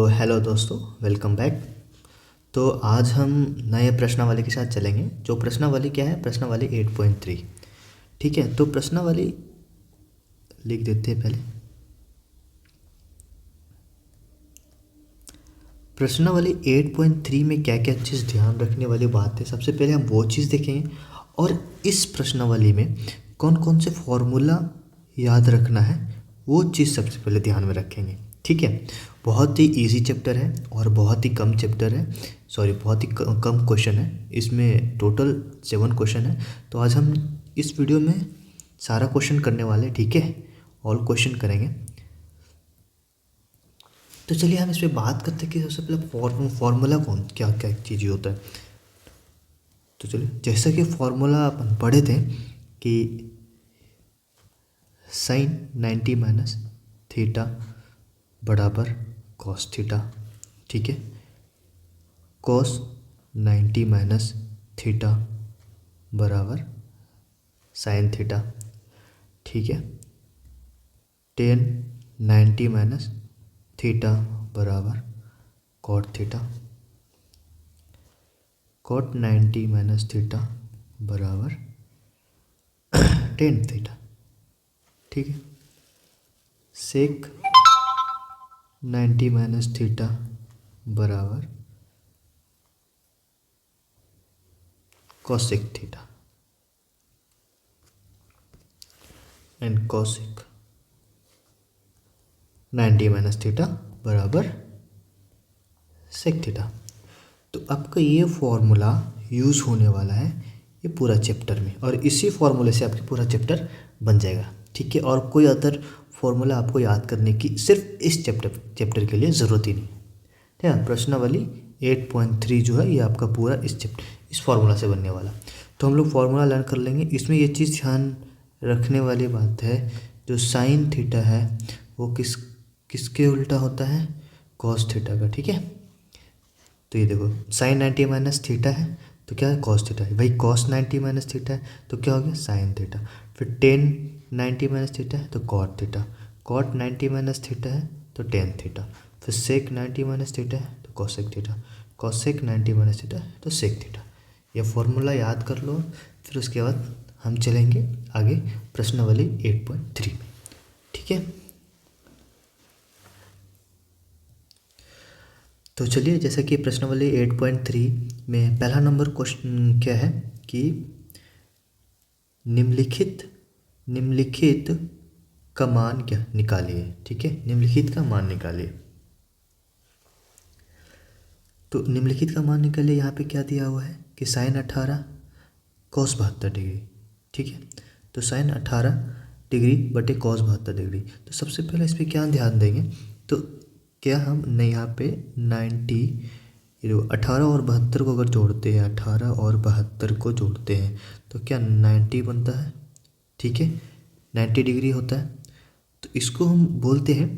तो हेलो दोस्तों, welcome back. तो आज हम नए प्रश्नावली के साथ चलेंगे। जो प्रश्नावली क्या है? प्रश्नावली 8.3। ठीक है, तो प्रश्नावली लिख देते हैं पहले। प्रश्नावली 8.3 में क्या क्या चीज़ ध्यान रखने वाली बात है, सबसे पहले हम वो चीज़ देखेंगे। और इस प्रश्नावली में कौन कौन से फॉर्मूला याद रखना है वो चीज़ सबसे पहले ध्यान में रखेंगे। ठीक है, बहुत ही इजी चैप्टर है और बहुत ही कम चैप्टर है, सॉरी बहुत ही कम क्वेश्चन है। इसमें टोटल 7 क्वेश्चन है। तो आज हम इस वीडियो में सारा क्वेश्चन करने वाले हैं। ठीक है, ऑल क्वेश्चन करेंगे। तो चलिए हम इस पर बात करते हैं कि सबसे पहले फॉर्मूला कौन क्या क्या चीज़ होता है। तो चलिए, जैसा कि फॉर्मूला अपन पढ़े थे कि साइन 90 माइनस थीटा बराबर कॉस थीटा। ठीक है, कॉस 90 माइनस थीटा बराबर साइन थीटा। ठीक है, टेन 90 माइनस थीटा बराबर cot theta. Cot 90 minus theta बराबर टेन थीटा। ठीक है, सेक 90 माइनस थीटा बराबर cosec theta and cosec 90 minus theta बराबर सेक थीटा। तो आपका ये फॉर्मूला यूज़ होने वाला है ये पूरा चैप्टर में, और इसी फॉर्मूले से आपकी पूरा चैप्टर बन जाएगा। ठीक है, और कोई अदर फॉर्मूला आपको याद करने की सिर्फ इस चैप्टर के लिए ज़रूरत ही नहीं। ठीक है, प्रश्नावली 8.3 जो है ये आपका पूरा इस फॉर्मूला से बनने वाला। तो हम लोग फॉर्मूला लर्न कर लेंगे। इसमें ये चीज़ ध्यान रखने वाली बात है, जो साइन थीटा है वो किसके उल्टा होता है? कॉस थीटा का। ठीक है, तो ये देखो साइन 90 माइनस थीटा है तो क्या है? कॉस थीटा है। भाई कॉस 90 माइनस थीटा है तो क्या हो गया? Sine theta. फिर टेन 90 माइनस थीटा है तो cot theta. Cot 90 minus theta है तो टेन थीटा। फिर सेक 90 माइनस थीटा है तो cosec theta. Cosec 90 minus theta है तो सेक थीटा। ये फॉर्मूला याद कर लो। फिर उसके बाद हम चलेंगे आगे प्रश्नावली 8.3 में। ठीक है, तो चलिए, जैसा कि प्रश्नावली 8.3 में पहला नंबर क्वेश्चन क्या है कि निम्नलिखित का मान क्या निकालिए। ठीक है, निम्नलिखित का मान निकालिए। तो निम्नलिखित का मान निकालिए, यहाँ पे क्या दिया हुआ है कि साइन 18 कॉस 72 डिग्री। ठीक है, तो साइन 18 डिग्री बटे कॉस 72 डिग्री। तो सबसे पहले इस पर क्या ध्यान देंगे, तो क्या हम नहीं यहाँ पे 90 18 और 72 को अगर जोड़ते हैं, 18 और 72 को जोड़ते हैं तो क्या 90 बनता है। ठीक है, 90 डिग्री होता है। तो इसको हम बोलते हैं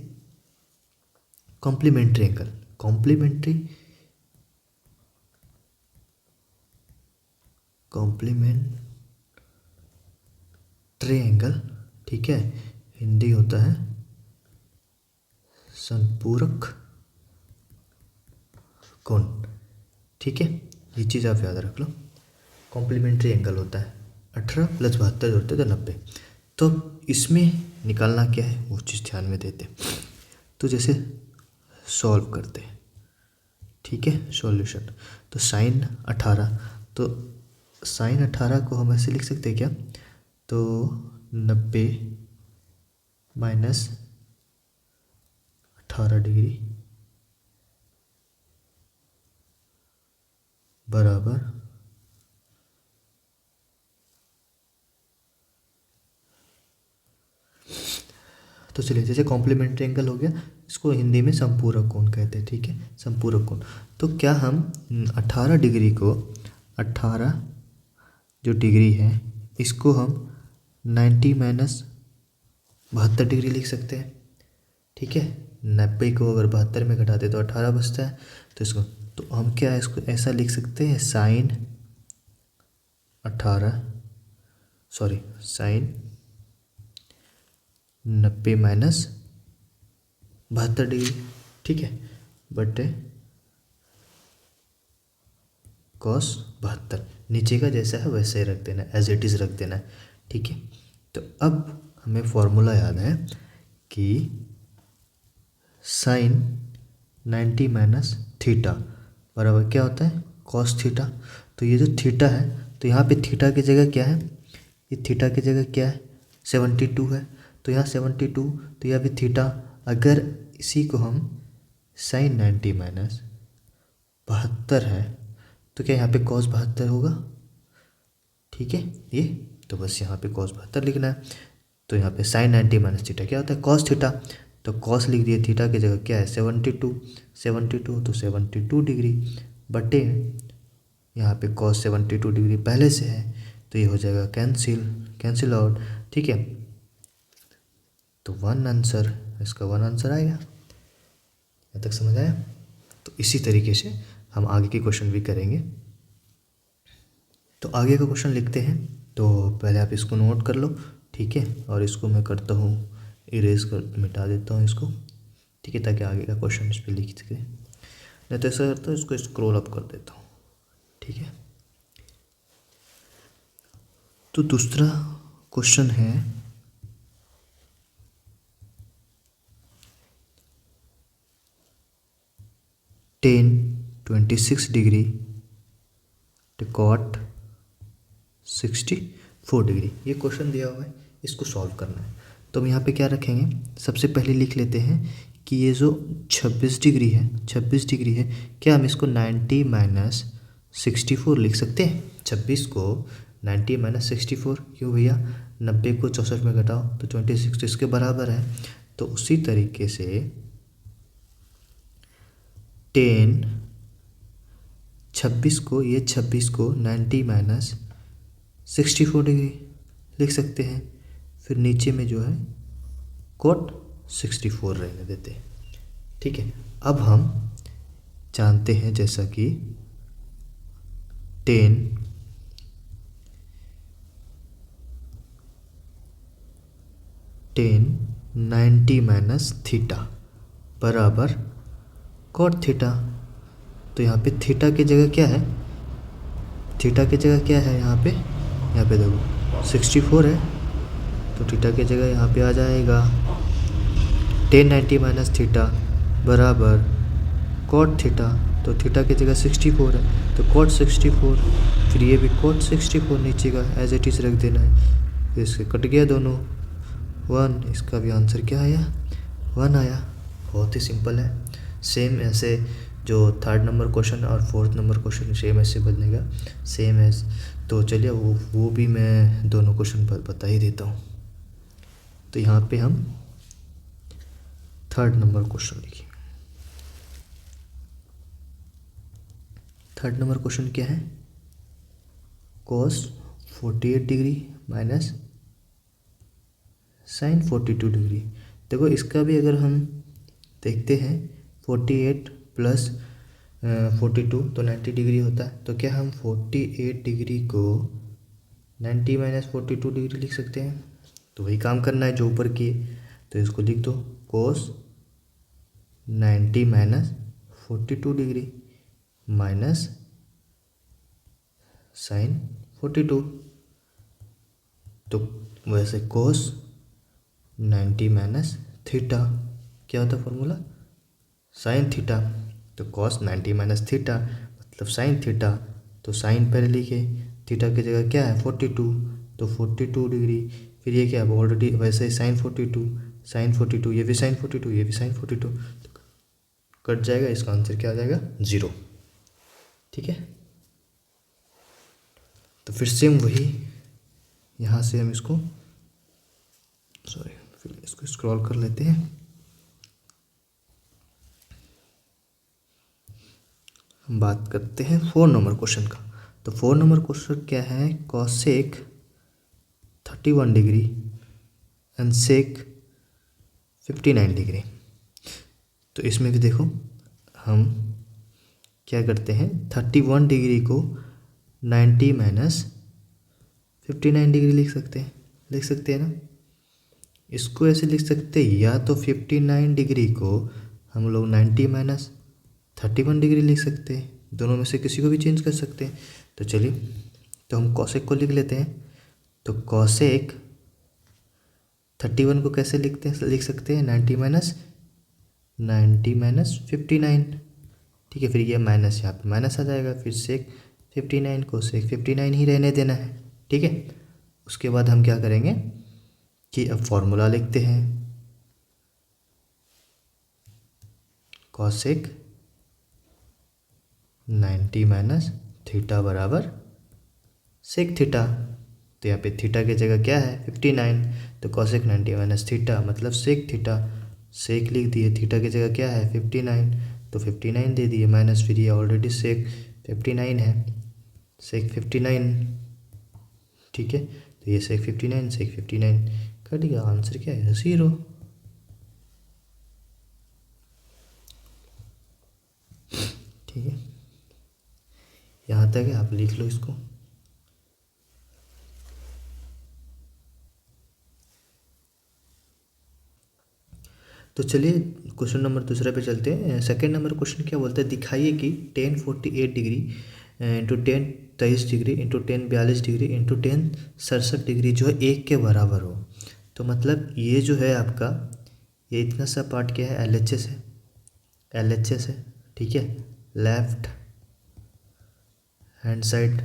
कॉम्प्लीमेंट्री एंगल। Complementary angle. ठीक है, हिंदी होता है संपूरक कोण। ठीक है, ये चीज़ आप याद रख लो। कॉम्प्लीमेंट्री एंगल होता है 18 प्लस 72 जोड़ते तो 90। तो इसमें निकालना क्या है वो चीज़ ध्यान में देते। तो जैसे सॉल्व करते हैं। ठीक है, सॉल्यूशन। तो साइन 18, तो साइन 18 को हम ऐसे लिख सकते हैं क्या? तो 90 माइनस 18 डिग्री बराबर तो चलिए, जैसे कॉम्प्लीमेंट्री एंगल हो गया, इसको हिंदी में संपूरक कोण कहते हैं। ठीक है, संपूरक कोण। तो क्या हम 18 डिग्री को 18 जो डिग्री है इसको हम 90 माइनस 72 डिग्री लिख सकते हैं। ठीक है, 90 को अगर 72 में घटाते तो 18 बचता है। तो इसको तो हम क्या है, इसको ऐसा लिख सकते हैं sine 18 sorry sine 90 minus 72 degree. ठीक है, बटे cos 72। नीचे का जैसा है वैसे ही रख देना, एज इट इज़ रख देना है, ठीक है। तो अब हमें फॉर्मूला याद है कि साइन 90 माइनस थीटा बराबर क्या होता है, cos थीटा। तो ये जो थीटा है, तो यहाँ पे थीटा की जगह क्या है, ये थीटा की जगह क्या है, 72 है। तो यहाँ 72, तो यहाँ भी थीटा। अगर इसी को हम साइन 90 माइनस 72 है, तो क्या यहाँ पे cos 72 होगा, ठीक है। ये तो बस यहाँ पे cos 72 लिखना है। तो यहाँ पे साइन 90 माइनस थीटा क्या होता है, cos थीटा। तो cos लिख दिए, थीटा की जगह क्या है 72, 72 तो 72 डिग्री बटे यहाँ पे cos 72 डिग्री पहले से है, तो ये हो जाएगा कैंसिल आउट, ठीक है। तो वन आंसर, इसका वन आंसर आएगा। यहाँ तक समझ आया। तो इसी तरीके से हम आगे के क्वेश्चन भी करेंगे। तो आगे का क्वेश्चन लिखते हैं। तो पहले आप इसको नोट कर लो, ठीक है। और इसको मैं करता हूँ इरेज कर, मिटा देता हूँ इसको, ठीक है, ताकि आगे का क्वेश्चन इस पर लिख सके। नहीं तो ऐसा करता हूँ, इसको स्क्रॉल अप कर देता हूँ, ठीक है। तो दूसरा क्वेश्चन है टेन 26 डिग्री कॉट 64 डिग्री। ये क्वेश्चन दिया हुआ है, इसको सॉल्व करना है। तो हम यहाँ पे क्या रखेंगे, सबसे पहले लिख लेते हैं कि ये जो 26 डिग्री है, 26 डिग्री है, क्या हम इसको 90 माइनस 64 लिख सकते हैं। 26 को 90 माइनस 64, क्यों भैया, 90 को 64 में घटाओ तो 26 इसके बराबर है। तो उसी तरीके से 26 को 90 माइनस 64 डिग्री लिख सकते हैं। फिर नीचे में जो है cot 64 रहने देते हैं, ठीक है। अब हम जानते हैं जैसा कि 90 माइनस थीटा बराबर cot थीटा। तो यहाँ पे थीटा की जगह क्या है, थीटा की जगह क्या है, यहाँ पे देखो 64 है, तो थीटा की जगह यहाँ पे आ जाएगा 90 माइनस थीटा बराबर cot थीटा। तो थीटा की जगह 64 है, तो cot 64, फिर ये भी cot 64 नीचे का एज इट इज़ रख देना है। इसके कट गया दोनों 1, इसका भी आंसर क्या आया, 1 आया। बहुत ही सिंपल है। सेम ऐसे जो थर्ड नंबर क्वेश्चन और फोर्थ नंबर क्वेश्चन सेम ऐसे बनेगा, सेम एज। तो चलिए वो भी मैं दोनों क्वेश्चन पर बता ही देता हूँ। तो यहाँ पे हम थर्ड नंबर क्वेश्चन लिखेंगे। थर्ड नंबर क्वेश्चन क्या है, cos 48 degree minus sine 42 degree. देखो इसका भी अगर हम देखते हैं 48 प्लस 42 तो 90 डिग्री होता है। तो क्या हम 48 डिग्री को 90 माइनस 42 डिग्री लिख सकते हैं। तो वही काम करना है जो ऊपर किए, तो इसको लिख दो cos 90 minus 42 degree minus sine 42। तो वैसे cos 90 माइनस थीटा क्या होता है फॉर्मूला, साइन थीटा। तो cos 90 माइनस थीटा मतलब साइन थीटा। तो साइन पहले लिखे, थीटा की जगह क्या है 42, तो 42 डिग्री। फिर ये क्या है ऑलरेडी वैसे ही साइन 42, ये भी साइन 42, ये भी साइन 42, तो कट जाएगा। इसका आंसर क्या आ जाएगा 0, ठीक है। तो फिर सेम वही यहाँ से हम इसको फिर इसको स्क्रॉल कर लेते हैं। हम बात करते हैं 4 नंबर क्वेश्चन का। तो 4 नंबर क्वेश्चन क्या है, cosec 31 degree and sec 59 degree. तो इसमें भी देखो हम क्या करते हैं, 31 डिग्री को 90 माइनस 59 डिग्री लिख सकते हैं ना। इसको ऐसे लिख सकते हैं, या तो 59 डिग्री को हम लोग 90 माइनस 31 डिग्री लिख सकते हैं, दोनों में से किसी को भी चेंज कर सकते हैं। तो चलिए, तो हम कॉसेक को लिख लेते हैं। तो कॉसेक 31 को कैसे लिख सकते हैं, 90 माइनस 59। ठीक है, फिर ये माइनस यहाँ पे माइनस आ जाएगा, फिर सेक 59 को सेक 59 ही रहने देना है। ठीक है, उसके बाद हम क्या करेंगे कि अब फॉर्मूला लिखते हैं। कॉसेक 90 माइनस थीटा बराबर सेक थीटा। तो यहाँ पे थीटा की जगह क्या है 59, तो कॉसेक 90 माइनस थीटा मतलब सेक थीटा। सेक लिख दिए, थीटा की जगह क्या है 59, तो 59 दे दिए, माइनस फिर ये ऑलरेडी सेक 59 है, सेक 59। ठीक है, तो ये सेक 59 कट गया, आंसर क्या है 0। ठीक है, यहाँ तक है, आप लिख लो इसको। तो चलिए क्वेश्चन नंबर दूसरे पे चलते हैं। सेकंड नंबर क्वेश्चन क्या बोलता है, दिखाइए कि 10 48 degree into 10 23 degree into 10 42 degree into 10 67 degree जो है 1 के बराबर हो। तो मतलब ये जो है आपका, ये इतना सा पार्ट क्या है, LHS है, LHS है। ठीक है, लेफ्ट हैंड साइड।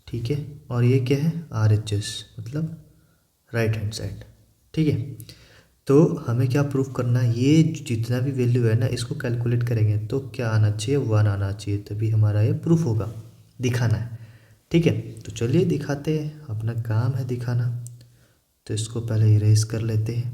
ठीक है, और ये क्या है RHS मतलब राइट हैंड साइड। ठीक है, तो हमें क्या प्रूफ करना है, ये जितना भी वैल्यू है ना इसको कैलकुलेट करेंगे तो क्या आना चाहिए 1 आना चाहिए, तभी हमारा ये प्रूफ होगा, दिखाना है। ठीक है, तो चलिए दिखाते हैं, अपना काम है दिखाना। तो इसको पहले इरेज कर लेते हैं,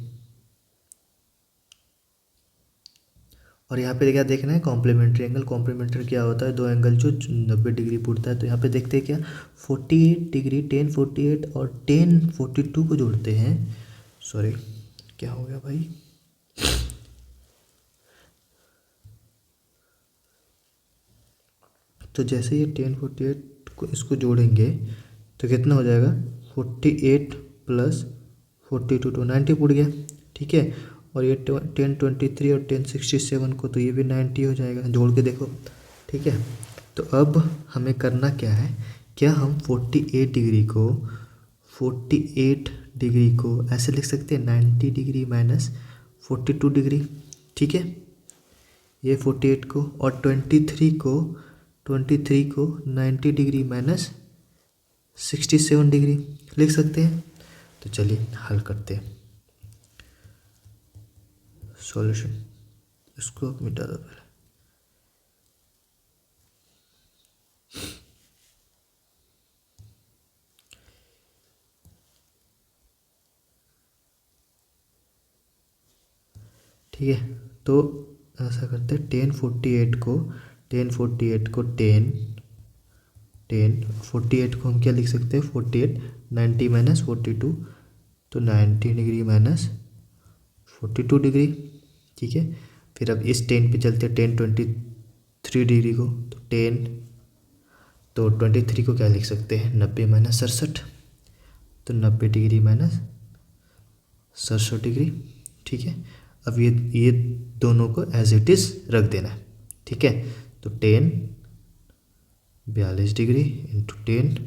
और यहाँ पे क्या देखना है, कॉम्प्लीमेंट्री एंगल। कॉम्प्लीमेंट्री क्या होता है, दो एंगल जो 90 डिग्री पुड़ता है। तो यहाँ पे देखते हैं क्या 48 डिग्री 10 48 और 10 42 को जोड़ते हैं। सॉरी, क्या हो गया भाई, तो जैसे ये 10 48 को इसको जोड़ेंगे तो कितना हो जाएगा 48 प्लस 42 तो 90 पुड़ गया। ठीक है, और ये 10 23 और 10 67 को तो ये भी 90 हो जाएगा, जोड़ के देखो। ठीक है, तो अब हमें करना क्या है, क्या हम 48 डिग्री को ऐसे लिख सकते हैं 90 डिग्री माइनस 42 डिग्री। ठीक है, ये 48 को और 23 को 90 डिग्री माइनस 67 डिग्री लिख सकते हैं। तो चलिए हल करते हैं। सॉल्यूशन, इसको मिटा दो पहले। ठीक है, तो ऐसा करते हैं 10 48 को 10 48 को हम क्या लिख सकते हैं 48 90 माइनस 42 तो 90 डिग्री माइनस 42 डिग्री। ठीक है, फिर अब इस 10 पे चलते हैं 10 23 डिग्री को, तो 10 तो 23 को क्या लिख सकते हैं 90 माइनस 67 तो 90 डिग्री माइनस 67 डिग्री। ठीक है, अब ये दोनों को एज इट इज़ रख देना है। ठीक है, तो 10 42 डिग्री इंटू 10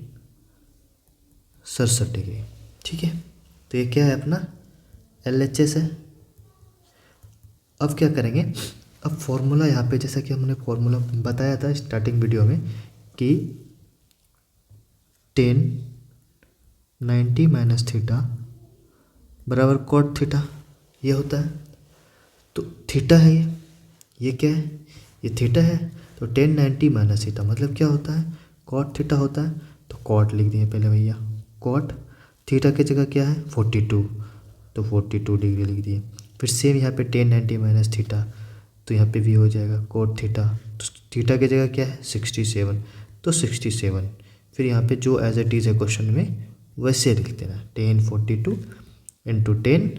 67 डिग्री। ठीक है, तो ये क्या है अपना LHS है। अब क्या करेंगे, अब फॉर्मूला यहाँ पे जैसा कि हमने फॉर्मूला बताया था स्टार्टिंग वीडियो में कि 10 90 माइनस थीटा बराबर कॉट थीटा, ये होता है। तो थीटा है ये क्या है, ये थीटा है। तो 10 90 माइनस थीटा मतलब क्या होता है कॉट थीटा होता है। तो कॉट लिख दिए पहले भैया, कॉट थीटा की जगह क्या है 42 तो 42 डिग्री लिख दिए। फिर सेम यहाँ पे 10 90 माइनस थीटा तो यहाँ पे भी हो जाएगा कोट थीटा, तो थीटा की जगह क्या है 67 तो 67। फिर यहाँ पे जो एज इट इज़ है क्वेश्चन में वैसे लिख देना 10 42 इंटू 10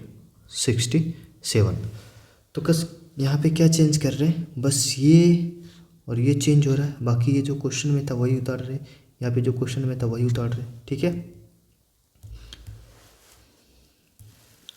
67। तो बस यहाँ पे क्या चेंज कर रहे हैं, बस ये और ये चेंज हो रहा है, बाकी ये जो क्वेश्चन में था वही उतार रहे हैं, यहाँ पे जो क्वेश्चन में था वही उतार रहे हैं। ठीक है,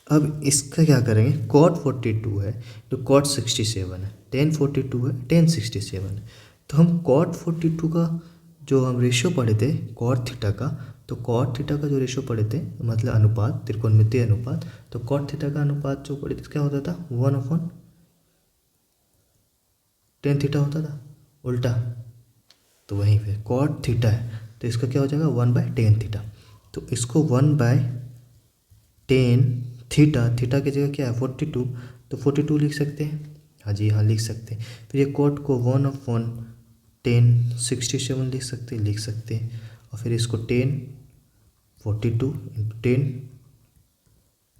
अब इसका क्या करेंगे, कॉट 42 है तो कॉट 67 है। टेन 42 है, टेन 67 है। तो हम कॉट 42 का जो हम रेशियो पढ़े थे कॉट थीटा का, तो कॉट थीटा का जो रेशियो पढ़े थे मतलब अनुपात, त्रिकोणमितीय अनुपात, तो कॉट थीटा का अनुपात जो पढ़े थे क्या होता था, 1/tan थीटा होता था, उल्टा। तो वहीं पे कॉट थीटा है तो इसका क्या हो जाएगा 1/tan थीटा। तो इसको 1/tan थीटा, थीटा की जगह क्या है 42, तो 42 लिख सकते हैं। हाँ जी हाँ लिख सकते हैं। फिर ये कॉट को 1/tan 67 लिख सकते हैं। और फिर इसको tan 42 × tan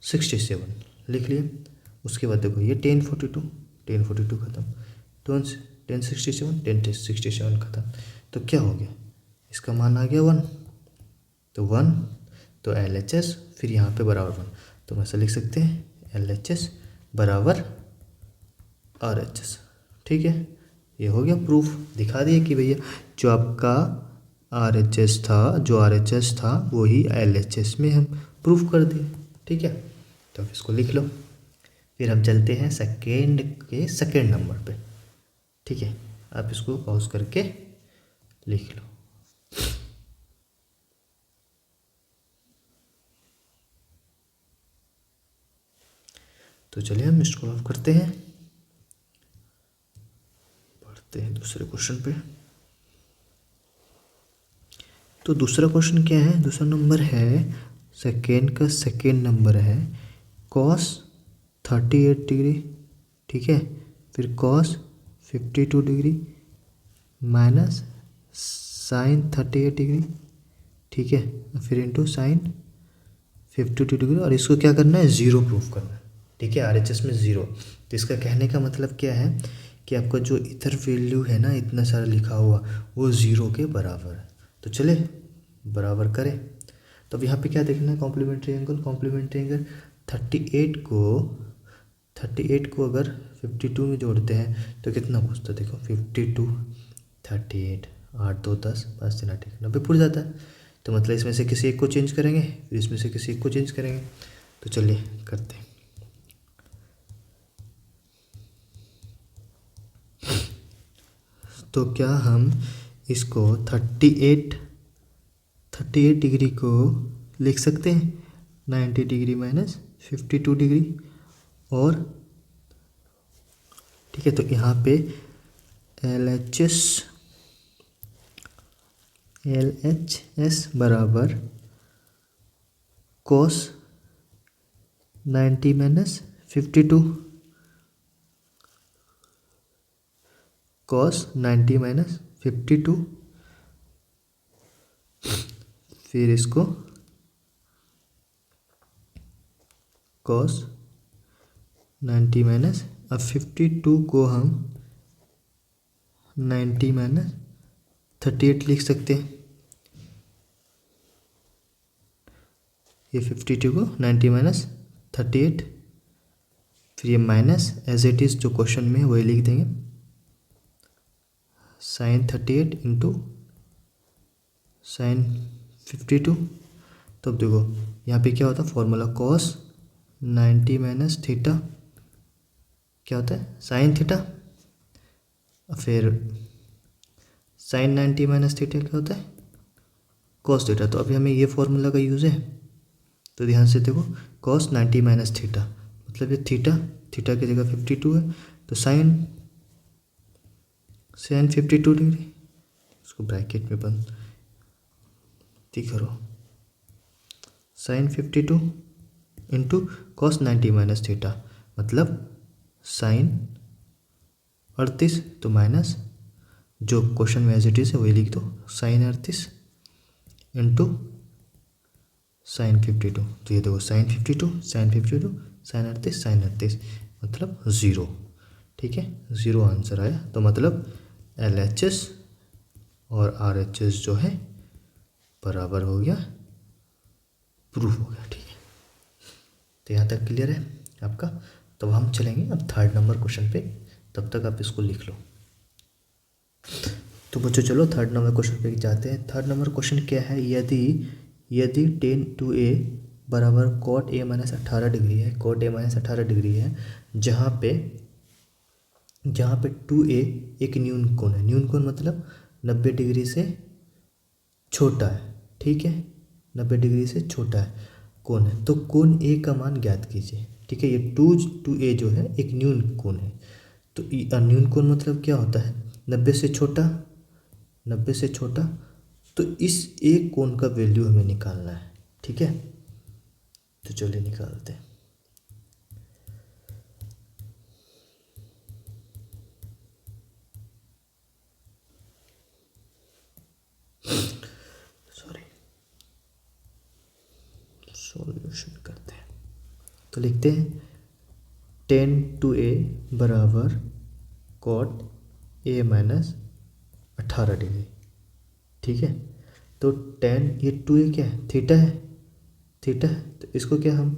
67 लिख लिए। उसके बाद देखो ये tan 42 खत्म, तो tan 67 खत्म। तो क्या हो गया, इसका मान आ गया 1, तो 1 तो LHS फिर यहाँ पे बराबर 1, तो हम ऐसा लिख सकते हैं LHS बराबर RHS। ठीक है, ये हो गया प्रूफ, दिखा दिए कि भैया जो आपका RHS था वही LHS में हम प्रूफ कर दिए। ठीक है, तो अब इसको लिख लो। फिर हम चलते हैं सेकेंड नंबर पे। ठीक है, आप इसको पॉज करके लिख लो। तो चलिए हम इसको ऑफ करते हैं, बढ़ते हैं दूसरे क्वेश्चन पे। तो दूसरा क्वेश्चन क्या है, दूसरा नंबर है सेकेंड नंबर है cos 38 डिग्री, ठीक है, फिर cos 52 degree minus sin 38 degree, ठीक है, फिर इंटू sin 52 डिग्री, और इसको क्या करना है, ज़ीरो प्रूफ करना है। ठीक है, RHS में ज़ीरो। तो इसका कहने का मतलब क्या है कि आपका जो इधर वैल्यू है ना इतना सारा लिखा हुआ वो ज़ीरो के बराबर है। तो चले बराबर करें। तो अब यहाँ पे क्या देखना है, कॉम्प्लीमेंट्री एंगल 38 को अगर 52 में जोड़ते हैं तो कितना पूछता है, देखो 52 38 8 2 10 5 3 8 90 पूछ जाता है। तो मतलब इसमें से किसी एक को चेंज करेंगे, फिर इसमें से किसी एक को चेंज करेंगे। तो चलिए करते हैं। तो क्या हम इसको 38 डिग्री को लिख सकते हैं 90 डिग्री माइनस 52 डिग्री, और ठीक है, तो यहाँ पे LHS बराबर cos 90 माइनस 52, cos 90 माइनस 52, फिर इसको cos 90 माइनस, अब 52 को हम 90 माइनस 38 लिख सकते हैं। ये 52 को 90 माइनस 38, फिर ये माइनस एज इट इज़ जो क्वेश्चन में है वही लिख देंगे, sin 38 इंटू sin 52। तो अब देखो यहाँ पे क्या होता है फॉर्मूला, cos 90 माइनस थीटा क्या होता है sin थीटा, फिर sin 90 माइनस थीटा क्या होता है cos थीटा। तो अभी हमें ये फॉर्मूला का यूज़ है, तो ध्यान से देखो cos 90 माइनस थीटा मतलब ये थीटा की जगह 52 है, तो sin 52 डिग्री, इसको ब्रैकेट में बंद करो, sin 52 into cos 90 minus theta मतलब sin 38, तो माइनस जो क्वेश्चन में एज इट इज़ है वही लिख दो, sin 38 इंटू sin 52। तो ये देखो sin 52 sin 38 मतलब ज़ीरो। ठीक है, ज़ीरो आंसर आया। तो मतलब LHS और RHS जो है बराबर हो गया, प्रूफ हो गया। ठीक है, तो यहाँ तक क्लियर है आपका। तो हम चलेंगे अब थर्ड नंबर क्वेश्चन पे, तब तक आप इसको लिख लो। तो बच्चों चलो थर्ड नंबर क्वेश्चन पे जाते हैं। थर्ड नंबर क्वेश्चन क्या है, यदि tan 2a बराबर cot a माइनस 18 डिग्री है, cot a माइनस 18 डिग्री है, जहाँ पे जहाँ पे 2a एक न्यून कोण है, न्यून कोण मतलब 90 डिग्री से छोटा है, ठीक है, 90 डिग्री से छोटा है कोण है, तो कोण ए का मान ज्ञात कीजिए, ठीक है। ये 2a जो है एक न्यून कोण है, तो न्यून कोण मतलब क्या होता है, 90 से छोटा, 90 से छोटा, तो इस एक कोण का वैल्यू हमें निकालना है, ठीक है। तो चलिए निकालते हैं। सॉरी, सॉल्यूशन करते हैं। तो लिखते हैं tan 2a बराबर cot a माइनस 18 डिग्री, ठीक है। तो tan, ये 2a क्या है, थीटा है, थीटा है, तो इसको क्या हम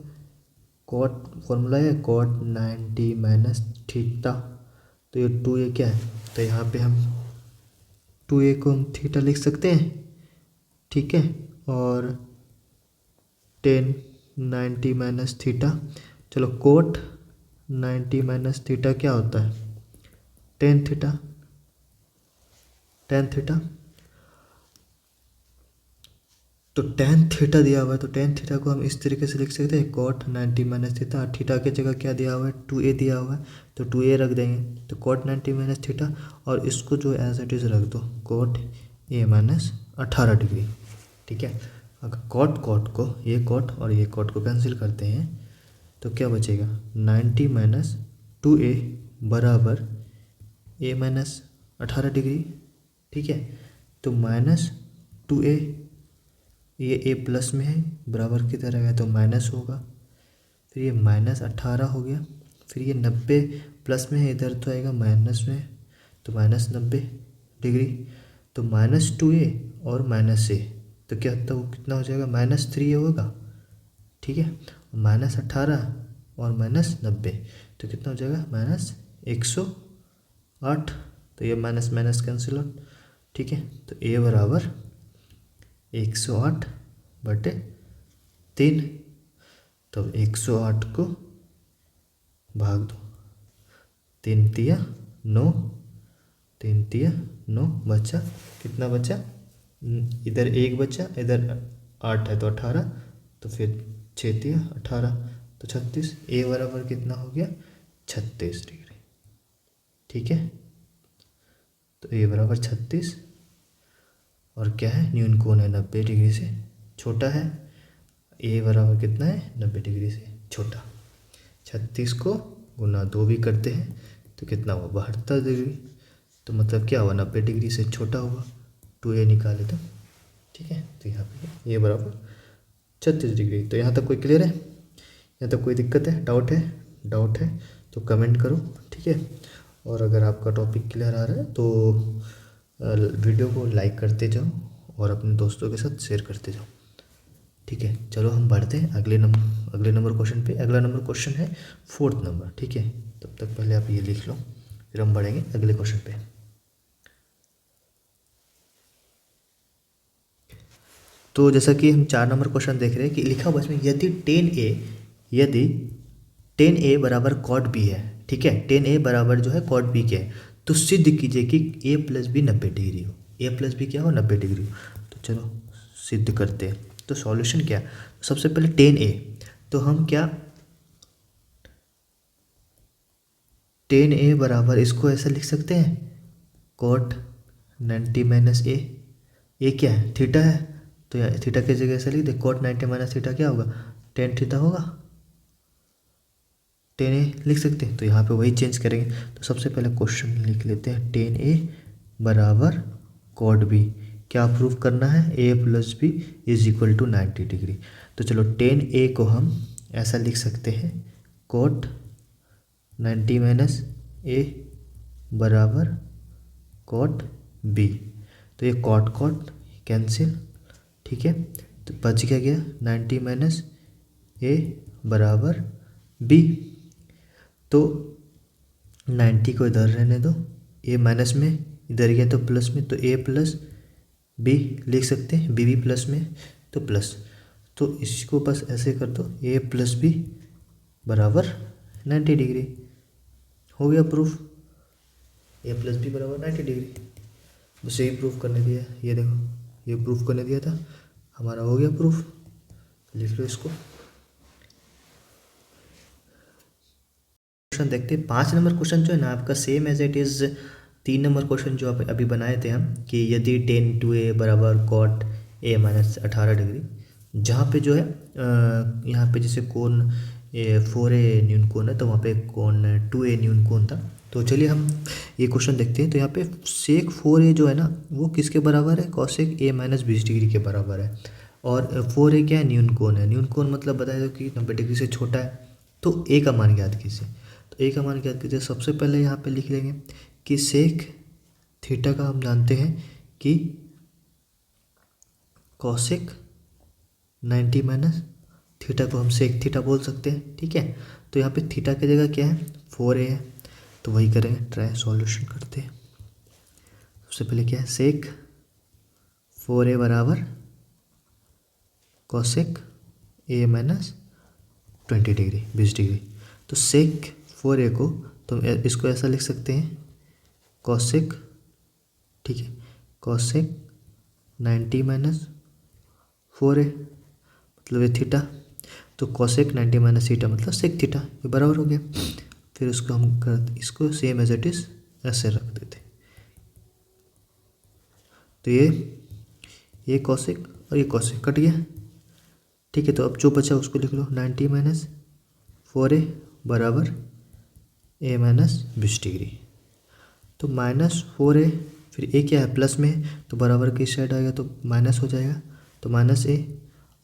कॉट, फॉर्मूला है कॉट 90 माइनस थीटा, तो ये 2a क्या है, तो यहाँ पे हम 2a को हम थीटा लिख सकते हैं, ठीक है। और tan 90 माइनस थीटा, चलो कोट 90 माइनस थीटा क्या होता है, tan थीटा, tan थीटा। तो tan थीटा दिया हुआ है, तो tan थीटा को हम इस तरीके से लिख सकते हैं cot 90 माइनस थीटा, थीटा की जगह क्या दिया हुआ है, 2a दिया हुआ है, तो 2a रख देंगे, तो cot 90 माइनस थीटा, और इसको जो एज इट इज़ रख दो cot a माइनस 18 डिग्री, ठीक है। अगर cot को, ये cot और ये cot को कैंसिल करते हैं तो क्या बचेगा, 90 माइनस 2a बराबर a माइनस 18 डिग्री, ठीक है। तो माइनस 2a, ये a प्लस में है, बराबर की तरह है तो माइनस होगा, फिर ये माइनस 18 हो गया, फिर ये 90 प्लस में है, इधर तो आएगा माइनस में, तो माइनस 90 डिग्री, तो माइनस 2a और माइनस a, तो क्या होता है, वो कितना हो जाएगा, माइनस 3a होगा, ठीक है। माइनस 18 और माइनस 90, तो कितना हो जाएगा, माइनस 108, तो ये माइनस माइनस कैंसिल आउट, ठीक है। तो a बराबर 108 बटे 3, तो 108 को भाग दो, 3 तिया 9, 3 तिया 9, बचा कितना बचा, इधर 1 बचा, इधर 8 है तो 18, तो फिर 6 तिया 18, तो 36, a बराबर कितना हो गया, 36 डिग्री, ठीक है। तो a बराबर 36, और क्या है, न्यून कोण है 90 डिग्री से छोटा है, a बराबर कितना है, 90 डिग्री से छोटा, 36 को गुना 2 भी करते हैं तो कितना हुआ, 72 डिग्री, तो मतलब क्या हुआ, 90 डिग्री से छोटा हुआ, 2a निकाले तो, ठीक है। तो यहाँ पे a बराबर 36 डिग्री। तो यहाँ तक कोई क्लियर है, यहाँ तक कोई दिक्कत है, डाउट है, डाउट है तो कमेंट करो, ठीक है। और अगर आपका टॉपिक क्लियर आ रहा है तो वीडियो को लाइक करते जाओ और अपने दोस्तों के साथ शेयर करते जाओ, ठीक है। चलो हम बढ़ते हैं अगले नंबर क्वेश्चन पे। अगला नंबर क्वेश्चन है 4th नंबर, ठीक है। तब तक पहले आप ये लिख लो, फिर हम बढ़ेंगे अगले क्वेश्चन पे। तो जैसा कि हम 4 नंबर क्वेश्चन देख रहे हैं कि लिखा हुआ इसमें, यदि tan a बराबर cot b है, ठीक है, tan a बराबर जो है cot b के है, तो सिद्ध कीजिए कि a प्लस बी 90 डिग्री हो, a प्लस बी क्या हो, 90 डिग्री हो। तो चलो सिद्ध करते हैं। तो सॉल्यूशन क्या, सबसे पहले tan a, तो हम क्या, tan a बराबर इसको ऐसा लिख सकते हैं cot 90 माइनस a क्या है, थीटा है, तो यहाँ थीटा की जगह ऐसा लिख दे, cot 90 माइनस थीटा क्या होगा, tan थीटा होगा, tan a लिख सकते हैं। तो यहाँ पे वही चेंज करेंगे। तो सबसे पहले क्वेश्चन लिख लेते हैं, tan a बराबर cot b, क्या प्रूव करना है, a plus B is equal to 90 degree. तो चलो tan a को हम ऐसा लिख सकते हैं cot 90 माइनस a बराबर cot b, तो ये cot कैंसिल, ठीक है। तो बच क्या गया, 90 माइनस a बराबर b, तो 90 को इधर रहने दो, a माइनस में इधर गया तो प्लस में, तो a प्लस b लिख सकते हैं, b भी प्लस में तो प्लस, तो इसको बस ऐसे कर दो, a प्लस बी बराबर 90 डिग्री, हो गया प्रूफ। ए प्लस बी बराबर 90 डिग्री। बस यही प्रूफ करने दिया है, ये देखो ये प्रूफ करने दिया था, हमारा हो गया प्रूफ। लिख लो इसको। क्वेश्चन देखते हैं। 5 नंबर क्वेश्चन जो है ना आपका same as it is 3 number question जो आप अभी बनाए थे हम, कि यदि टेन टू ए बराबर कॉट ए माइनस 18 डिग्री, जहाँ पे जो है यहाँ पे जैसे कोण 4a न्यून कोण है, तो वहाँ पे कोण 2a न्यून कोण था। तो चलिए हम ये क्वेश्चन देखते हैं। तो यहाँ पे सेक 4a जो है ना वो किसके बराबर है, कॉसेक a माइनस 20 डिग्री के बराबर है। और 4a क्या है, न्यून कोण है। न्यून कोण मतलब बताया दो कि 90 डिग्री से छोटा है। तो a का मान ज्ञात कीजिए। तो a का मान ज्ञात कीजिए, सबसे पहले यहाँ पे लिख लेंगे कि सेक थीटा का हम जानते हैं कि कॉसेक 90 माइनस थीटा को हम सेक थीटा बोल सकते हैं, ठीक है। तो यहाँ पे थीटा की जगह क्या है, 4a है, तो वही करेंगे, ट्राई सॉल्यूशन करते हैं। सबसे पहले क्या है, सेक 4a बराबर cosec a minus 20 degree 20 degree. तो सेक 4a को तो इसको ऐसा लिख सकते हैं, कॉसेक, ठीक है, कॉसेक 90 माइनस 4a मतलब ये थीटा। तो कॉसेक 90 माइनस थीटा मतलब सेक थीटा, ये बराबर हो गया। फिर उसको हम कर इसको सेम एज इट इज ऐसे रख देते। तो ये कॉसेक और ये कॉसेक कट गया, ठीक है। तो अब जो बचा उसको लिख लो, 90 माइनस 4a बराबर a माइनस 20 डिग्री। तो माइनस 4a, फिर a क्या है प्लस में, तो बराबर किस साइड आएगा तो माइनस हो जाएगा, तो माइनस a।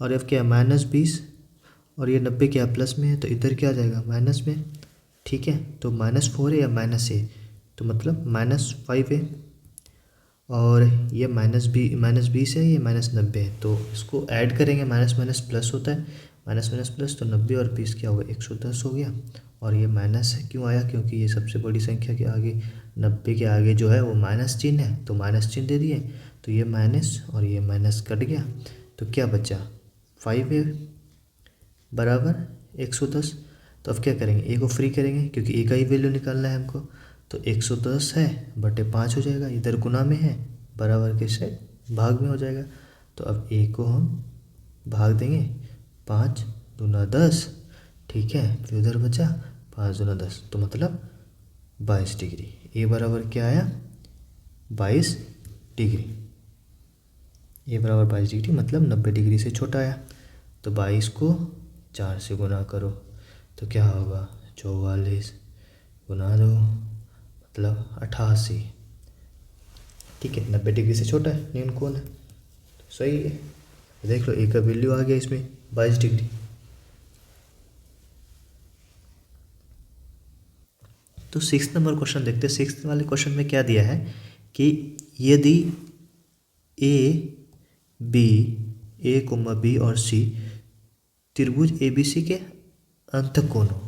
और f क्या है माइनस 20, और ये 90 क्या है प्लस में है, तो इधर क्या आ जाएगा माइनस में, ठीक है। तो माइनस 4a या माइनस a, तो मतलब माइनस 5a। और ये माइनस 20 है, ये माइनस 90 है, तो इसको ऐड करेंगे, माइनस माइनस प्लस होता है, माइनस माइनस प्लस, तो 90 और 20 क्या होगा 110 हो गया। और ये माइनस क्यों आया, क्योंकि ये सबसे बड़ी संख्या के आगे 90 के आगे जो है वो माइनस चिन्ह है, तो माइनस चिन्ह दे दिए। तो ये माइनस और ये माइनस कट गया, तो क्या बचा 5a बराबर 110। तो अब क्या करेंगे, ए को फ्री करेंगे क्योंकि ए का ही वैल्यू निकालना है हमको। तो 110 है बटे 5 हो जाएगा, इधर गुना में है, बराबर के साइड भाग में हो जाएगा। तो अब ए को हम भाग देंगे, 5 दूना 10, ठीक है। फिर उधर बचा 5 दूना 10, तो मतलब 22 डिग्री। ए बराबर क्या आया 22 डिग्री। ए बराबर 22 डिग्री मतलब 90 डिग्री से छोटा आया। तो 22 को 4 से गुना करो तो क्या होगा 44 गुना 2 मतलब 88, ठीक है। 90 डिग्री से छोटा है, न्यून कोण है, तो सही है। देख लो ए का वैल्यू आ गया इसमें 22 डिग्री। तो 6 नंबर क्वेश्चन देखते हैं। 6 वाले क्वेश्चन में क्या दिया है कि यदि ए कोमा बी और सी त्रिभुज ए बी सी के अंतःकोण हो,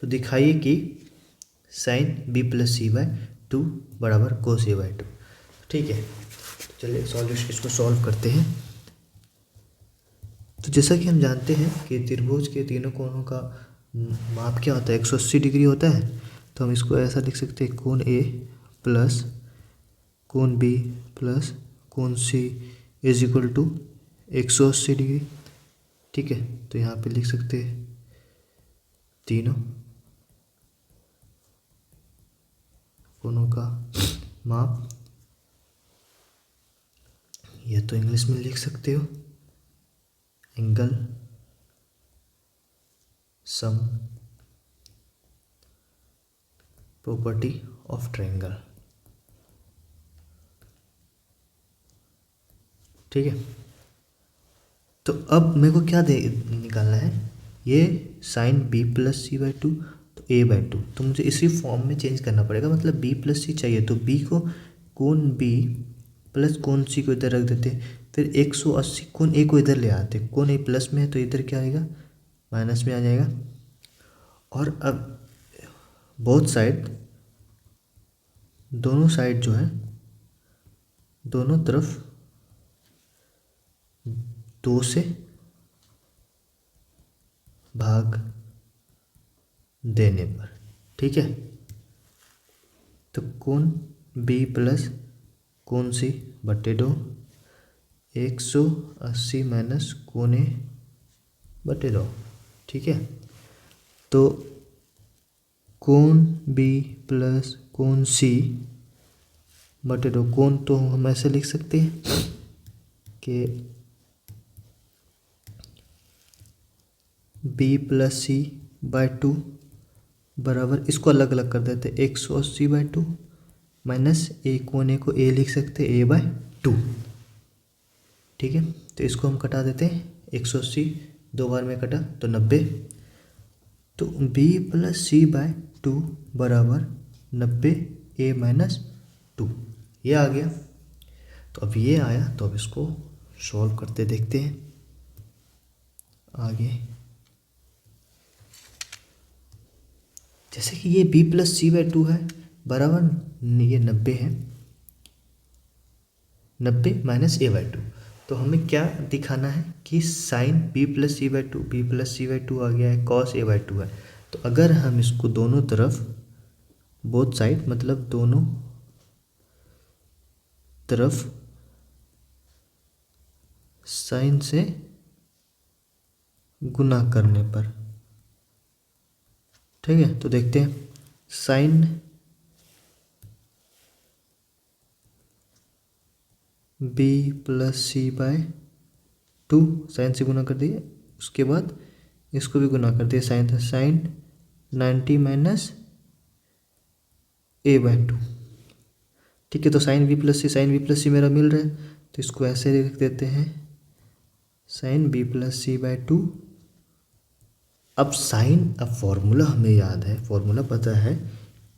तो दिखाइए कि sign B plus C by 2 बराबर कोस ए बाय 2, ठीक है। चलिए सॉल्यूशन इसको सॉल्व करते हैं। तो जैसा कि हम जानते हैं कि त्रिभुज के तीनों कोणों का माप क्या होता है 180 डिग्री होता है। तो हम इसको ऐसा लिख सकते हैं, कोण ए प्लस कोण बी प्लस कोण सी इज इक्वल टू 180 डिग्री, ठीक है। तो यहाँ पे लिख सकते हैं तीनों कोणों का माप, ये तो इंग्लिश में लिख सकते हो, angle sum property of triangle, ठीक है। तो अब मेरे को क्या दे निकालना है, ये sine B plus C by 2 तो ए बाई 2, तो मुझे इसी फॉर्म में चेंज करना पड़ेगा। मतलब बी प्लस सी चाहिए, तो बी को कोण बी प्लस कोण सी को इधर रख देते, फिर 180 कोण ए को इधर ले आते, कोण ए प्लस में है तो इधर क्या आएगा माइनस में आ जाएगा। और अब बोथ साइड, दोनों साइड जो है दोनों तरफ 2 से भाग देने पर, ठीक है। तो कोण बी प्लस कोण सी बटे 2, 180 माइनस कोण ए बटे 2। ठीक है, तो कोण बी प्लस कोण सी बटे 2, कोण तो हम ऐसे लिख सकते हैं कि बी प्लस सी बाय 2 बराबर, इसको अलग अलग कर देते, 180/2 माइनस ए कोने को ए लिख सकते ए बाय 2। ठीक है, तो इसको हम कटा देते हैं, 180 दो बार में कटा तो 90, तो बी प्लस सी बाय 2 बराबर 90 ए माइनस 2, ये आ गया। तो अब ये आया, तो अब इसको सॉल्व करते देखते हैं आगे। जैसे कि ये b प्लस सी बाय 2 है बराबर, ये 90 है, 90 माइनस ए बाय 2, तो हमें क्या दिखाना है कि sign b plus C by 2, b plus C by 2 आ गया है, कॉस ए बाय 2 है। तो अगर हम इसको दोनों तरफ, बोथ साइड मतलब दोनों तरफ साइन से गुना करने पर, ठीक है, तो देखते हैं sign B plus C by 2, sign से गुना कर दिए, उसके बाद इसको भी गुना कर दिया, साइन था, साइन 90 माइनस ए बाय 2। ठीक है, तो साइन बी प्लस सी, साइन बी प्लस सी मेरा मिल रहा है, तो इसको ऐसे लिख देते हैं, sign B plus C by 2। अब साइन, अब फॉर्मूला हमें याद है, फॉर्मूला पता है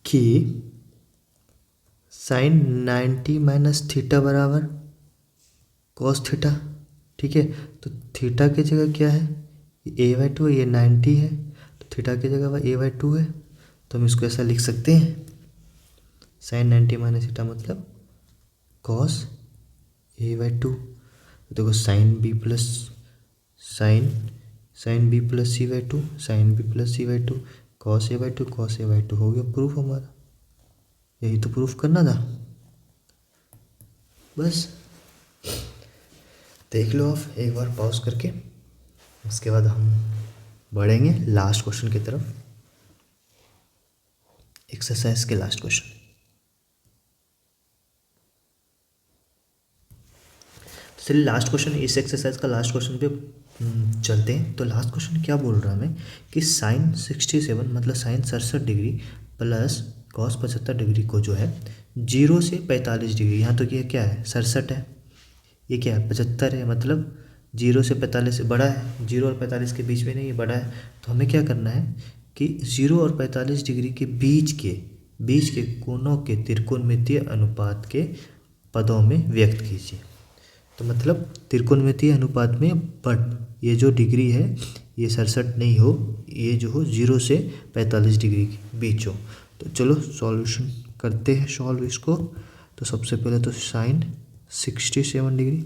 कि साइन 90 माइनस थीटा बराबर कॉस थीटा। ठीक है, तो थीटा की जगह क्या है, ए बाय 2 है, ये 90 है, तो थीटा की जगह ए बाय 2 है, तो हम इसको ऐसा लिख सकते हैं, साइन 90 माइनस थीटा मतलब कॉस ए बाय 2। देखो sine B plus sine B plus C by 2, sine B plus C by 2, cos A by 2, cos A by 2 हो गया प्रूफ हमारा, यही तो प्रूफ करना था बस। देख लो आप एक बार पॉज करके, उसके बाद हम बढ़ेंगे लास्ट क्वेश्चन की तरफ, एक्सरसाइज के लास्ट क्वेश्चन। चलिए लास्ट क्वेश्चन, इस एक्सरसाइज का लास्ट क्वेश्चन पे चलते हैं। तो लास्ट क्वेश्चन क्या बोल रहा है हमें कि साइन 67 मतलब sine 67 degree plus cos 75 degree को जो है 0 से 45 डिग्री, यहाँ तो ये क्या है 67 है, ये क्या है 75 है, मतलब 0 से 45 बड़ा है, 0 और 45 के बीच में नहीं, ये बड़ा है। तो हमें क्या करना है कि 0 और 45 डिग्री के बीच के कोणों के त्रिकोणमितीय अनुपात के पदों में व्यक्त कीजिए। तो मतलब त्रिकोणमितीय अनुपात में बट ये जो डिग्री है ये 67 नहीं हो, ये जो हो 0 से 45 डिग्री के बीच हो। तो चलो सॉल्यूशन करते हैं, सॉल्व इसको। तो सबसे पहले तो sine 67 degree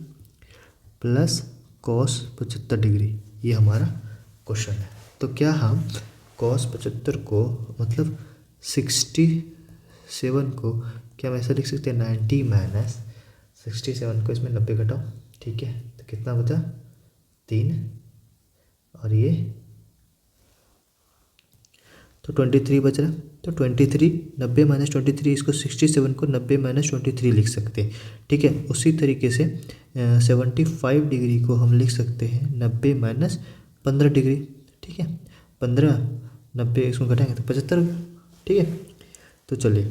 plus cos 75 degree, ये हमारा क्वेश्चन है। तो क्या हम कॉस 75 को मतलब 67 को क्या हम ऐसा लिख सकते हैं 90 माइनस 67 को इसमें 90 घटाओ, ठीक है, तो कितना बचा 3, और ये तो 23 बच रहा। तो 23 90 माइनस 23, इसको 67 को 90 माइनस 23 लिख सकते हैं। ठीक है, उसी तरीके से 75 डिग्री को हम लिख सकते हैं 90 माइनस 15 डिग्री। ठीक है, 15 90 इसको घटाएंगे तो 75। ठीक है, तो चलिए,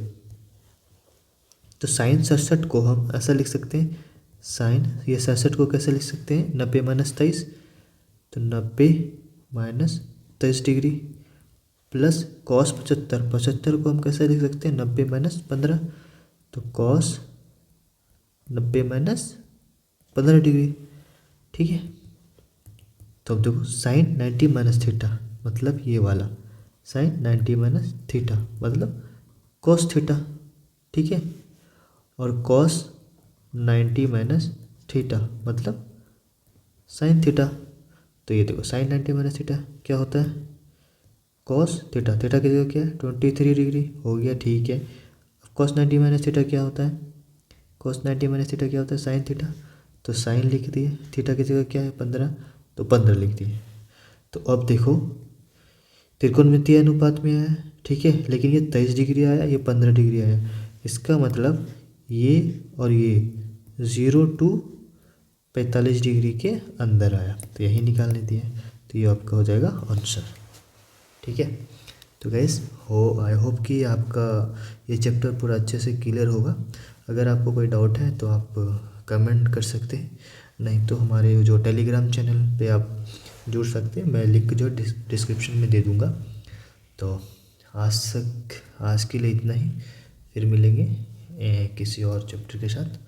तो साइन 67 को हम ऐसा लिख सकते हैं, साइन ये 67 को कैसे लिख सकते हैं 90 माइनस 23, तो 90 माइनस 23 डिग्री प्लस कॉस 75 को हम कैसे लिख सकते हैं 90 माइनस 15, तो कॉस 90 माइनस 15 डिग्री। ठीक है, तो अब देखो साइन 90 माइनस थीटा मतलब ये वाला, साइन 90 माइनस थीटा मतलब कॉस थीटा। ठीक है, और कॉस 90 माइनस थीटा मतलब साइन थीटा। तो ये देखो साइन 90 माइनस थीटा क्या होता है कॉस थीटा, थीटा की जगह क्या है 23 डिग्री हो गया। ठीक है, कॉस 90 माइनस थीटा क्या होता है, कॉस 90 माइनस थीटा क्या होता है, साइन थीटा। तो साइन लिख दिए, थीटा की जगह क्या है 15, तो 15 लिख दिए। तो अब देखो त्रिकोणमितीय अनुपात में आया, ठीक है, लेकिन ये 23 डिग्री आया, ये 15 डिग्री आया। इसका मतलब ये और ये 0 टू 45 डिग्री के अंदर आया, तो यही निकालने दिए। तो ये आपका हो जाएगा आंसर, ठीक है। तो गाइस आई होप कि आपका ये चैप्टर पूरा अच्छे से क्लियर होगा। अगर आपको कोई डाउट है तो आप कमेंट कर सकते हैं, नहीं तो हमारे जो टेलीग्राम चैनल पे आप जुड़ सकते हैं, मैं लिंक जो डिस्क्रिप्शन में दे दूँगा। तो आज के लिए इतना ही, फिर मिलेंगे किसी और चैप्टर के साथ।